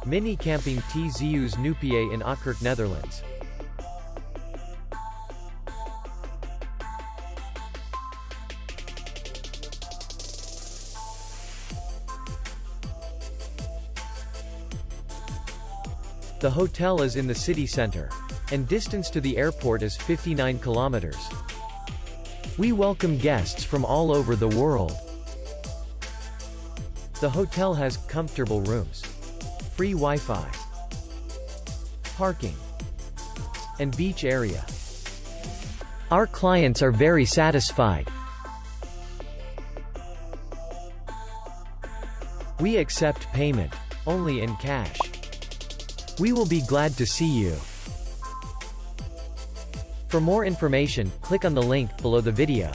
Mini camping T Zeeuws Knoopje in Aagtekerke, Netherlands. The hotel is in the city center, and distance to the airport is 59 kilometers. We welcome guests from all over the world. The hotel has comfortable rooms, free Wi-Fi, parking, and beach area. Our clients are very satisfied. We accept payment only in cash. We will be glad to see you. For more information, click on the link below the video.